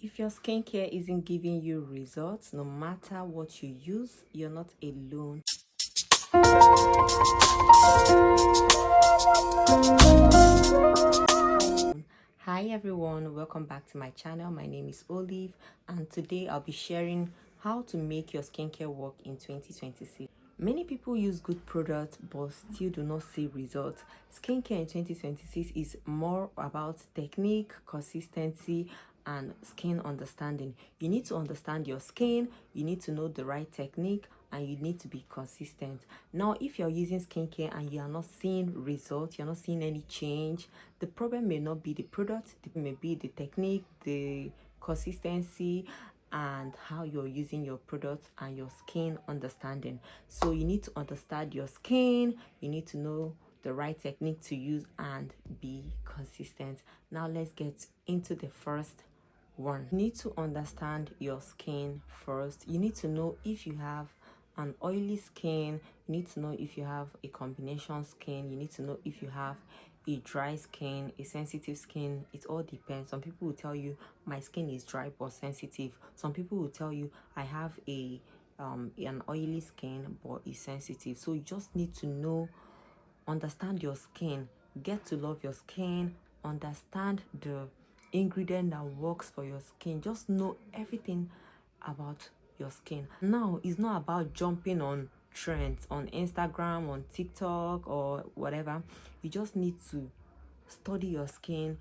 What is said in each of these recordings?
If your skincare isn't giving you results, no matter what you use, you're not alone. Hi everyone, welcome back to my channel. My name is Olive, and today I'll be sharing how to make your skincare work in 2026. Many people use good products but still do not see results. Skincare in 2026 is more about technique, consistency, and skin understanding. You need to understand your skin, you need to know the right technique, and you need to be consistent. Now, if you're using skincare and you are not seeing results, you're not seeing any change, the problem may not be the product, it may be the technique, the consistency, and how you're using your products and your skin understanding. So you need to understand your skin, you need to know the right technique to use and be consistent. Now let's get into the first one. You need to understand your skin first. You need to know if you have an oily skin, you need to know if you have a combination skin, you need to know if you have a dry skin, a sensitive skin. It all depends. Some people will tell you my skin is dry but sensitive. Some people will tell you I have an oily skin but is sensitive. So you just need to know, understand your skin, get to love your skin, understand the ingredient that works for your skin. Just know everything about your skin. Now, it's not about jumping on trends on Instagram, on TikTok, or whatever. You just need to study your skin.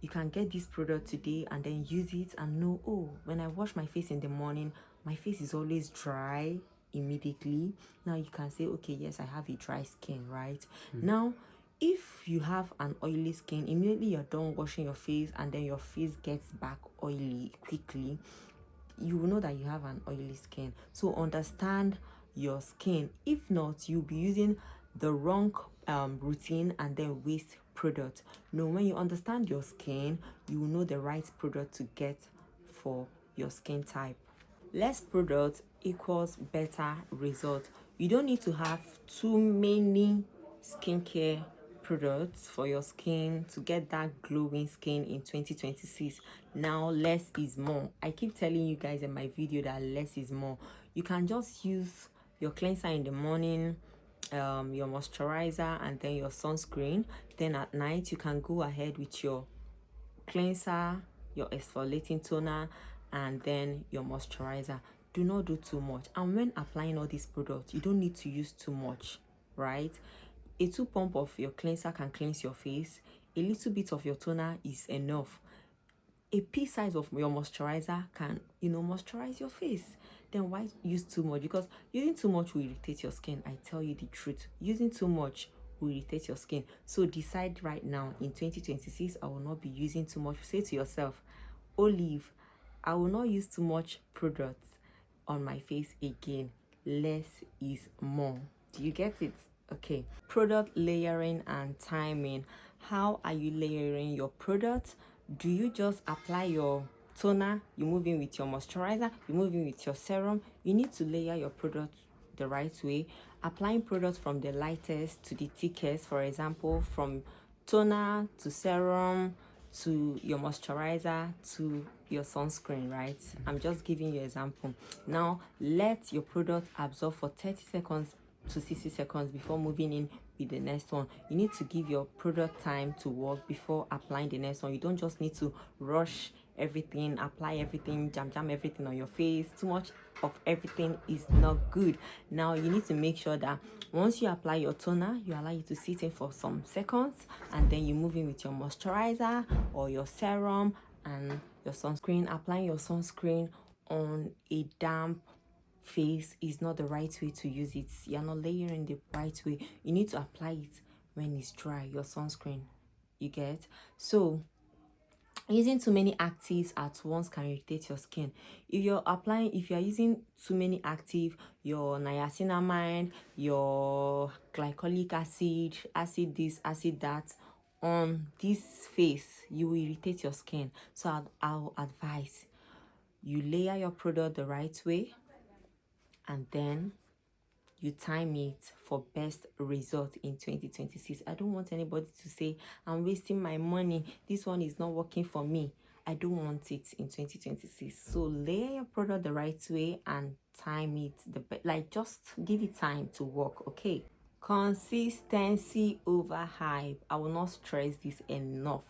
You can get this product today and then use it and know, oh, when I wash my face in the morning, my face is always dry immediately. Now you can say, okay, yes, I have a dry skin, right? Now, if you have an oily skin, immediately you're done washing your face and then your face gets back oily quickly, you will know that you have an oily skin. So understand your skin. If not, you'll be using the wrong routine and then waste product. No, when you understand your skin, you will know the right product to get for your skin type. Less product equals better result. You don't need to have too many skincare products for your skin to get that glowing skin in 2026. Now less is more. I keep telling you guys in my video that less is more. You can just use your cleanser in the morning, your moisturizer, and then your sunscreen. Then at night you can go ahead with your cleanser, your exfoliating toner, and then your moisturizer. Do not do too much. And when applying all these products, you don't need to use too much, right? A 2 pump of your cleanser can cleanse your face. A little bit of your toner is enough. A pea size of your moisturizer can, moisturize your face. Then why use too much? Because using too much will irritate your skin. I tell you the truth. Using too much will irritate your skin. So decide right now, in 2026, I will not be using too much. Say to yourself, Olive, I will not use too much products on my face again. Less is more. Do you get it? Okay. Product layering and timing. How are you layering your product? Do you just apply your toner, you move in with your moisturizer, you move in with your serum? You need to layer your product the right way. Applying products from the lightest to the thickest, for example, from toner to serum to your moisturizer to your sunscreen, right? I'm just giving you an example. Now let your product absorb for 30 seconds to 60 seconds before moving in with the next one. You need to give your product time to work before applying the next one. You don't just need to rush everything, apply everything, jam everything on your face. Too much of everything is not good. Now you need to make sure that once you apply your toner, you allow it to sit in for some seconds, and then you move in with your moisturizer or your serum and your sunscreen. Applying your sunscreen on a damp face is not the right way to use it. You're not layering the right way. You need to apply it when it's dry, your sunscreen. You get? So using too many actives at once can irritate your skin. If you're using too many active, your niacinamide, your glycolic acid this, acid that, on this face, you will irritate your skin. So I'll advise you layer your product the right way, and then you time it for best result in 2026. I don't want anybody to say I'm wasting my money, this one is not working for me. I don't want it in 2026. So layer your product the right way and time it like just give it time to work, okay? Consistency over hype. I will not stress this enough.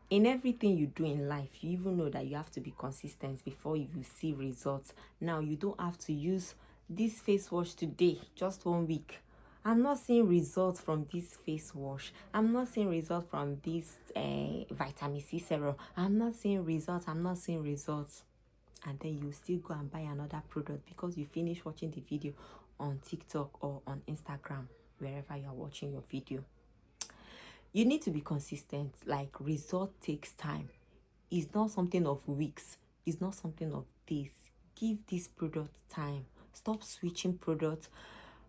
In everything you do in life, you even know that you have to be consistent before you will see results. Now, you don't have to use this face wash today, just 1 week. I'm not seeing results from this face wash. I'm not seeing results from this vitamin C serum. I'm not seeing results. I'm not seeing results. And then you still go and buy another product because you finish watching the video on TikTok or on Instagram, wherever you are watching your video. You need to be consistent. Like, result takes time. It's not something of weeks. It's not something of days. Give this product time. Stop switching products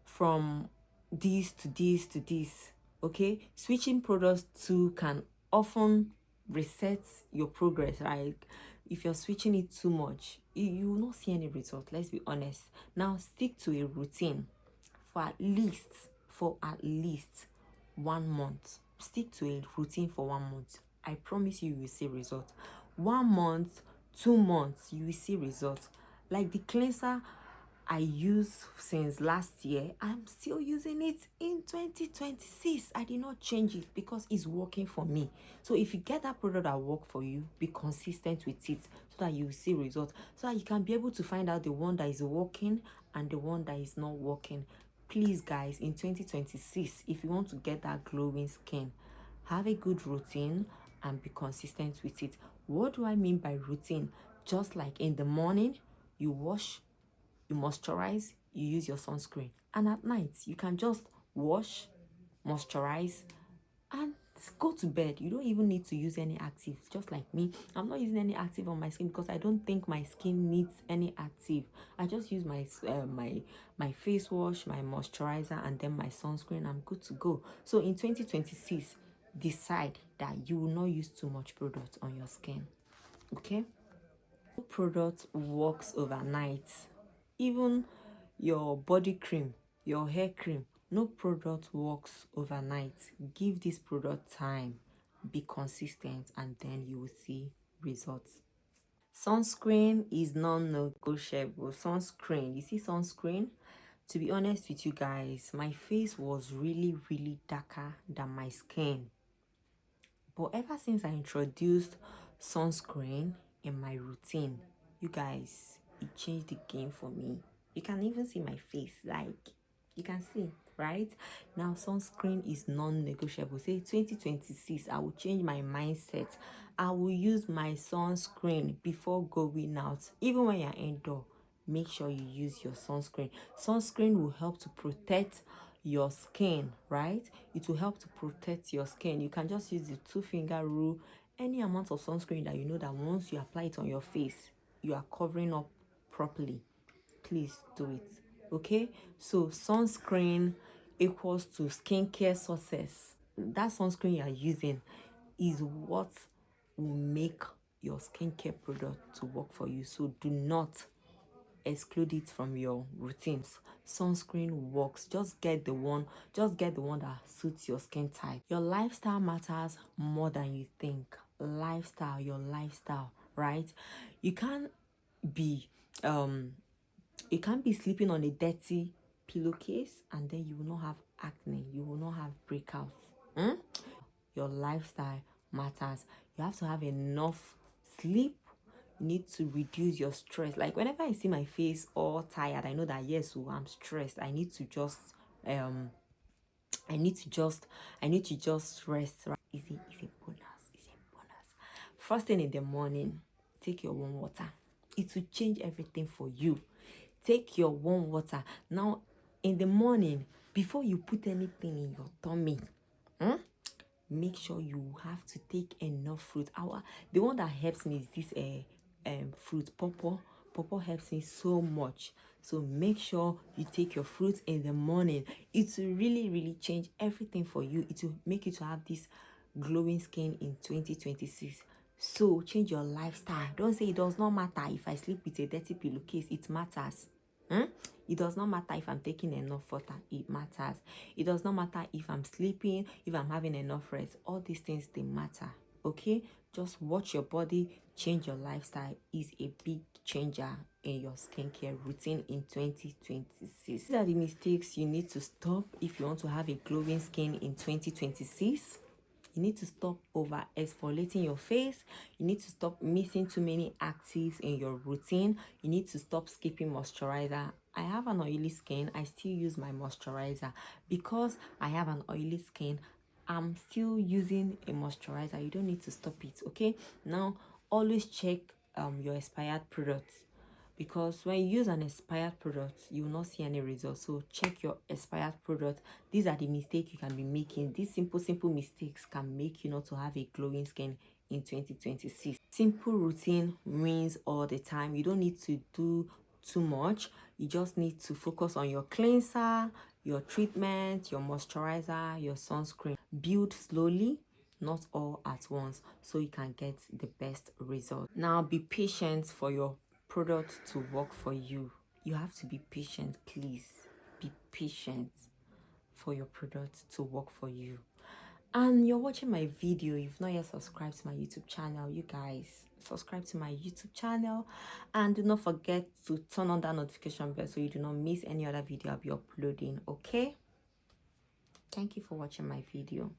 from this to this to this. Okay, switching products to can often reset your progress. Like, if you're switching it too much, you will not see any result. Let's be honest. Now, stick to a routine for at least 1 month. Stick to a routine for 1 month. I promise you will see results. 1 month, 2 months, you will see results. Like the cleanser I use since last year, I'm still using it in 2026. I did not change it because it's working for me. So if you get that product that work for you, be consistent with it so that you will see results, so that you can be able to find out the one that is working and the one that is not working. Please guys, in 2026, if you want to get that glowing skin, have a good routine and be consistent with it. What do I mean by routine? Just like in the morning, you wash, you moisturize, you use your sunscreen. And at night, you can just wash, moisturize, and go to bed. You don't even need to use any active. Just like me, I'm not using any active on my skin because I don't think my skin needs any active. I just use my face wash, my moisturizer, and then my sunscreen. I'm good to go. So in 2026, decide that you will not use too much product on your skin. Okay? No product works overnight. Even your body cream, your hair cream, no product works overnight. Give this product time, be consistent, and then you will see results. Sunscreen is non-negotiable. Sunscreen, you see sunscreen? To be honest with you guys, my face was really darker than my skin. But ever since I introduced sunscreen in my routine, you guys, it changed the game for me. You can even see my face, like, you can see, right? Now, sunscreen is non-negotiable. Say 2026, I will change my mindset. I will use my sunscreen before going out. Even when you're indoor, make sure you use your sunscreen. Sunscreen will help to protect your skin, right? It will help to protect your skin. You can just use the 2-finger rule. Any amount of sunscreen that you know that once you apply it on your face, you are covering up properly, please do it. Okay, so sunscreen equals to skincare success. That sunscreen you are using is what will make your skincare product to work for you. So do not exclude it from your routines. Sunscreen works. Just get the one that suits your skin type. Your lifestyle matters more than you think. Your lifestyle, right? You can't be you can't be sleeping on a dirty pillowcase and then you will not have acne, you will not have breakouts. Your lifestyle matters. You have to have enough sleep. You need to reduce your stress. Like whenever I see my face all tired, I know that yes, oh, I'm stressed. I need to just rest. Right? It's a bonus. First thing in the morning, take your warm water. It will change everything for you. Take your warm water. Now, in the morning, before you put anything in your tummy, make sure you have to take enough fruit. The one that helps me is this fruit, pawpaw. Pawpaw helps me so much. So make sure you take your fruit in the morning. It will really change everything for you. It will make you to have this glowing skin in 2026. So change your lifestyle. Don't say it does not matter if I sleep with a dirty pillowcase. It matters. It does not matter if I'm taking enough water. It matters. It does not matter if I'm sleeping, if I'm having enough rest. All these things, they matter. Okay, just watch your body, change your lifestyle is a big changer in your skincare routine in 2026. These are the mistakes you need to stop if you want to have a glowing skin in 2026. You need to stop over exfoliating your face. You need to stop missing too many actives in your routine. You need to stop skipping moisturizer. I have an oily skin. I still use my moisturizer. Because I have an oily skin, I'm still using a moisturizer. You don't need to stop it, okay? Now, always check your expired products, because when you use an expired product you will not see any results. So check your expired product. These are the mistakes you can be making. These simple mistakes can make you not to have a glowing skin in 2026. Simple routine wins all the time. You don't need to do too much. You just need to focus on your cleanser, your treatment, your moisturizer, your sunscreen. Build slowly, not all at once, so you can get the best result. Now be patient for your product to work for you. You have to be patient. Please be patient for your product to work for you. And you're watching my video, you've not yet subscribed to my YouTube channel, you guys subscribe to my YouTube channel, and do not forget to turn on that notification bell so you do not miss any other video I'll be uploading. Okay, thank you for watching my video.